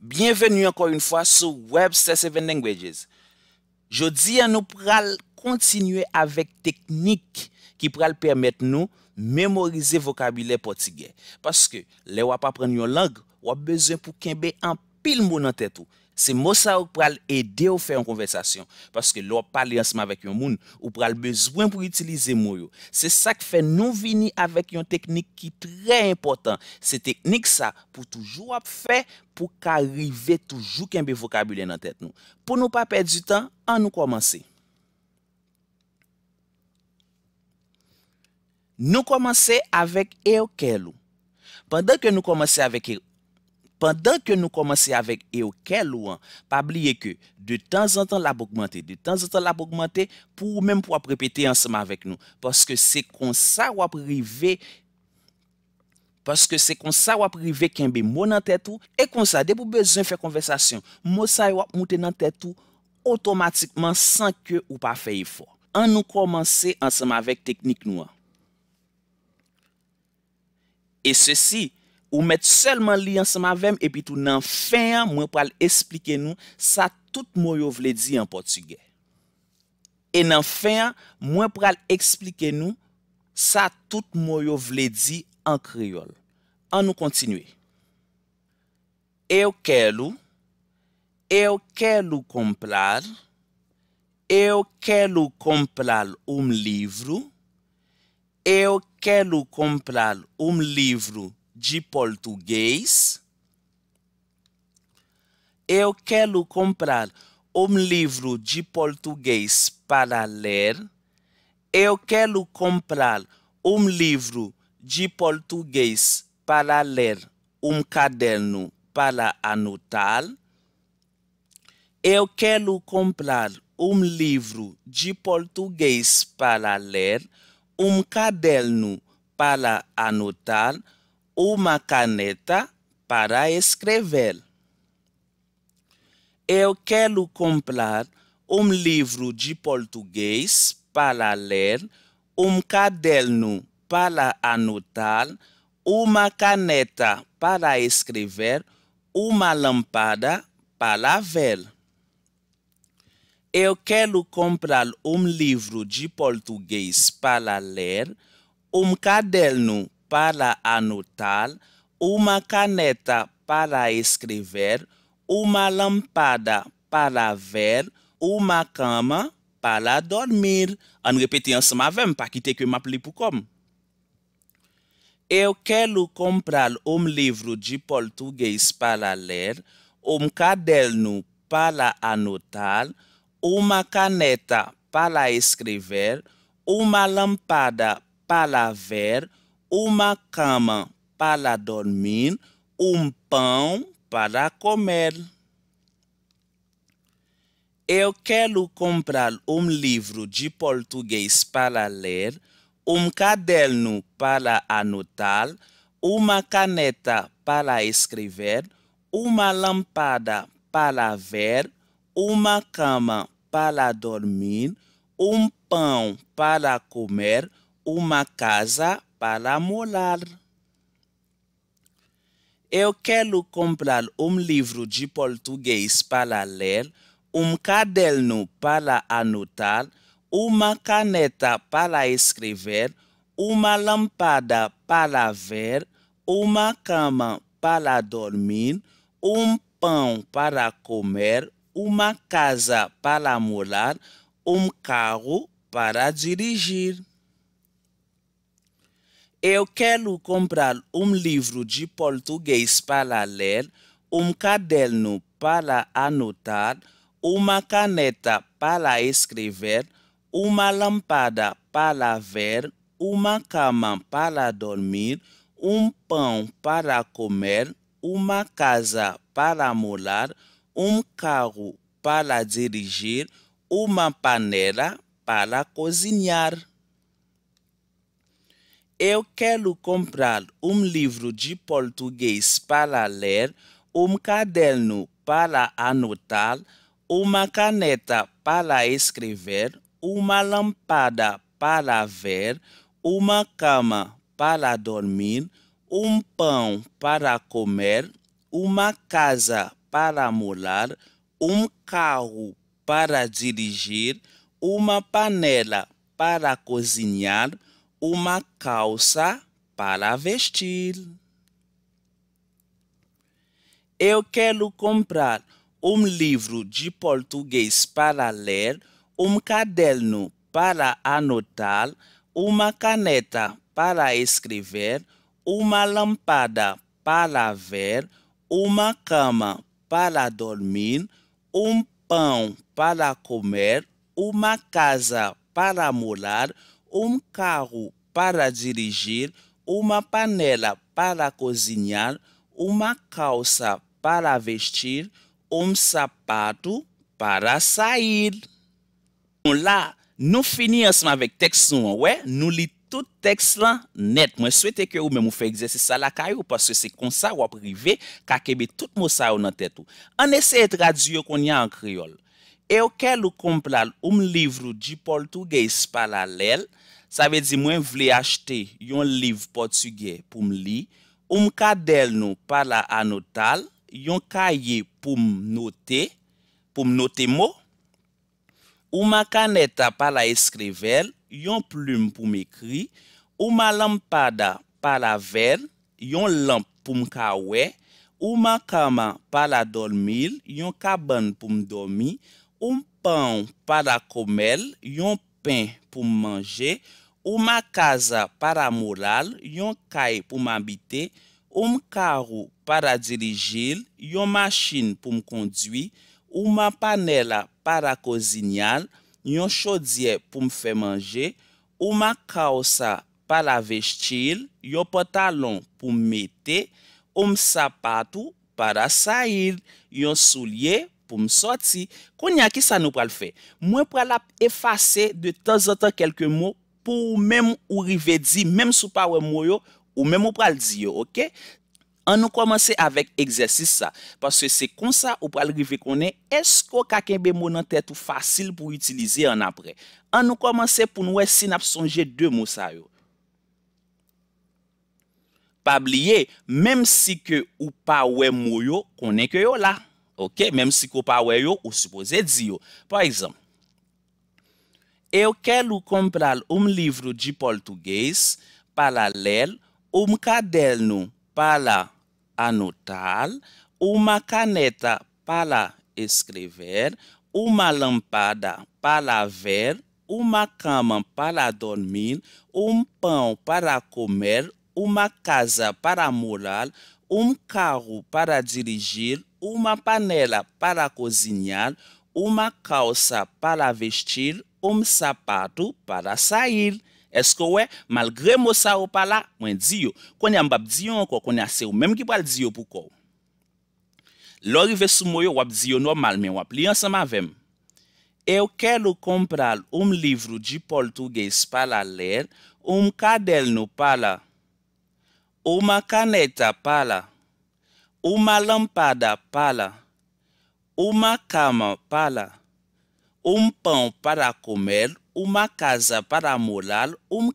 Bienvenue encore une fois sur Webster 7 Languages. Jodi, nous pral continuer avec technique qui pral permettre nous mémoriser vocabulaire portugais. Parce que les wap apprendre une langue, ou besoin pour kembe en pile mot dans tête ou. C'est mot ça ou pral aider ou faire une conversation parce que l'on parle ensemble avec un monde ou pral besoin pour utiliser mot yo. C'est ça qui fait nous venir avec une technique qui est très importante. C'est technique ça pour toujours faire pour qu'arriver toujours kembe vocabulaire dans tête nous. Pour nous pas perdre du temps, on nous commencer. Nous commençons avec eokelu. Pendant que nous commençons avec eokelu, pas oublier que de temps en temps la augmenter, pour même pour répéter ensemble avec nous parce que c'est comme ça ou privé kembe mot dans tête ou et comme ça dès pour besoin faire conversation mot ça ou monter dans tête ou automatiquement sans que ou pas faire effort. On nous commencer ensemble avec technique nous. Et ceci, ou mettre seulement li ensemble avec et puis tout nan fin, moi pour expliquer nous ça tout mot yo vle di en portugais. Et nan fin, moi pour expliquer nous ça tout mot yo vle di en créole. On nous continuer. Eu quero comprar livro. Eu quero comprar livro de português. Eu quero comprar livro de português para ler. Eu quero comprar livro de português para ler, caderno para anotar. Eu quero comprar livro de português para ler, caderno para anotar, uma caneta para escrever. Eu quero comprar livro de português para ler, caderno para anotar, uma caneta para escrever, uma lâmpada para ver. Eu quero comprar livro de português para ler, caderno para anotar, uma caneta para escrever, uma lâmpada para ver, uma cama para dormir. On répète ensemble avec pas quitter que m'appeler pour comme. Eu quero comprar livro de português para ler, caderno para anotar, uma caneta para escrever, uma lâmpada para ver, uma cama para dormir, pão para comer. Eu quero comprar livro de português para ler, caderno para anotar, uma caneta para escrever, uma lâmpada para ver, uma cama para dormir, pão para comer, uma casa para morar. Eu quero comprar livro de português para ler, caderno para anotar, uma caneta para escrever, uma lâmpada para ver, uma cama para dormir, pão para comer, uma casa para morar, carro para dirigir. Eu quero comprar livro de português para ler, caderno para anotar, uma caneta para escrever, uma lâmpada para ver, uma cama para dormir, pão para comer, uma casa para morar, carro para dirigir, uma panela para cozinhar. Eu quero comprar livro de português para ler, caderno para anotar, uma caneta para escrever, uma lâmpada para ver, uma cama para dormir, pão para comer, uma casa para molar, carro para dirigir, uma panela para cozinhar, uma calça para vestir. Eu quero comprar livro de português para ler, caderno para anotar, uma caneta para escrever, uma lâmpada para ver, uma cama para dormir, pão para comer, uma casa para morar, carro para dirigir, uma panela para cozinhar, uma calça para vestir, sapato para sair. Là, nous finissons avec texte, ouais, nous lisons tout texte là net. Moi souhaite que vous même vous fait exercice ça la caillou parce que c'est comme ça ou privé qu'a kebe tout mot ça dans tête ou. On essaie de traduire qu'on y a en créole. Eu quero comprar livro de português paralelo. Ça veut dire moi vle acheter un livre portugais pour me lire, caderno para anotar, un cahier pour noter mots, uma caneta para escrever, une plume pour m'écrire, uma lampada para ver, une lampe pour m'kawé, uma cama para dormir, une cabane pour m'dormir, pão para comer, un pain pour manger, uma casa para morar, un caille pour m'habiter, carro para dirigir, une machine pour me conduire, uma panela para cozinhar, un chaudière pour me faire manger, uma calça para vestir, un pantalon pour me mettre, sapato para sair, un soulier pour me sortir. Konya qui ça nous pral faire? Moi pral effacer de temps en temps quelques mots pour même ou rive dire même sous pas mot yo ou même ou pral dire, OK? On nous commencer avec exercice ça parce que c'est comme ça ou pral rive connaît est-ce qu'on ka kembe mot dans tête ou facile pour utiliser en après. On nous commencer pour nous si n'a songer deux mots ça yo. Pas oublier même si que ou pas ouais mot yo connaît que yo là. OK, même si ko pa wè yo ou supposé dire. Par exemple, eu quero comprar livro de português para ler, caderno para anotar, uma caneta para escrever, uma lâmpada para ver, uma cama para dormir, pão para comer, uma casa para morar, carro para dirigir, uma panela para cozinhar, uma calça para vestir, sapato para sair. Est-ce que ouais, malgré mo ça ou pas là, moi dis yo, qu'on y a m'bab di yo encore, qu'on y a c'est ou même qui pral di yo pourquoi. L'orive sou mo yo, wap di yo normal, mais wap li ensemble avec. Eu quero comprar livro de português para ler, caderno para, uma caneta para, uma lâmpada para, uma cama para, pão para comer, uma casa para morar,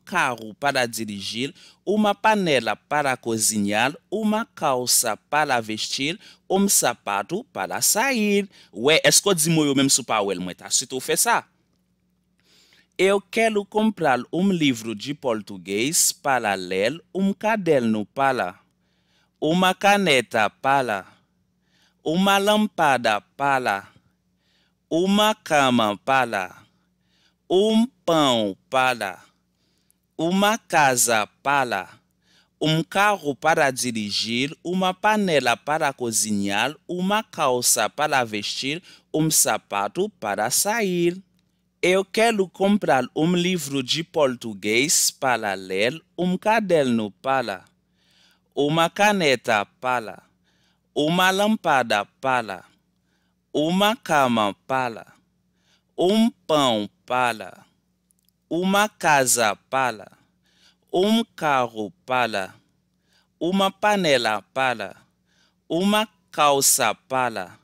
carro para dirigir, uma panela para cozinhar, uma calça para vestir, sapato para sair. Ouais, est-ce que dis moi même sou pas ou moi ta si tu fais ça? Eu quero comprar livro de português para ler, caderno para, uma caneta para, uma lâmpada para, uma cama para, pão para, uma casa para, carro para dirigir, uma panela para cozinhar, uma calça para vestir, sapato para sair. Eu quero comprar livro de português para ler, caderno para, uma caneta para, uma lâmpada para, uma cama para, pão para, uma casa para, carro para, uma panela para, uma calça para,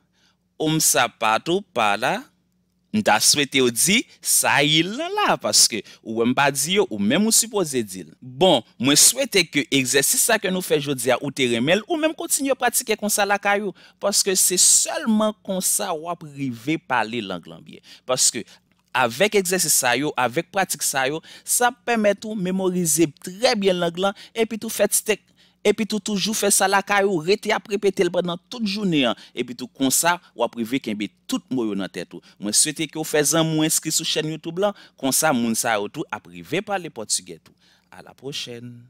sapato para, M'ta souhaité ou dit ça il là parce que ou même pas dit ou même ou supposé dire. Bon, moi souhaite que exercice ça que nous fait jodi a ou te remel ou même continuer pratiquer comme ça la caillou parce que c'est seulement comme ça ou privé parler langue bien parce que avec exercice ça yo, avec pratique ça yo, ça permet tout mémoriser très bien langue et puis tout fait et puis tout toujours fait ça la caillou rete à répéter pendant toute journée et puis tout comme ça ou privé kembe tout moyo dans tête tout. Moi souhaite que vous faites un moins inscrit sur chaîne YouTube là comme ça moun ça tout à privé parler portugais tout. À la prochaine.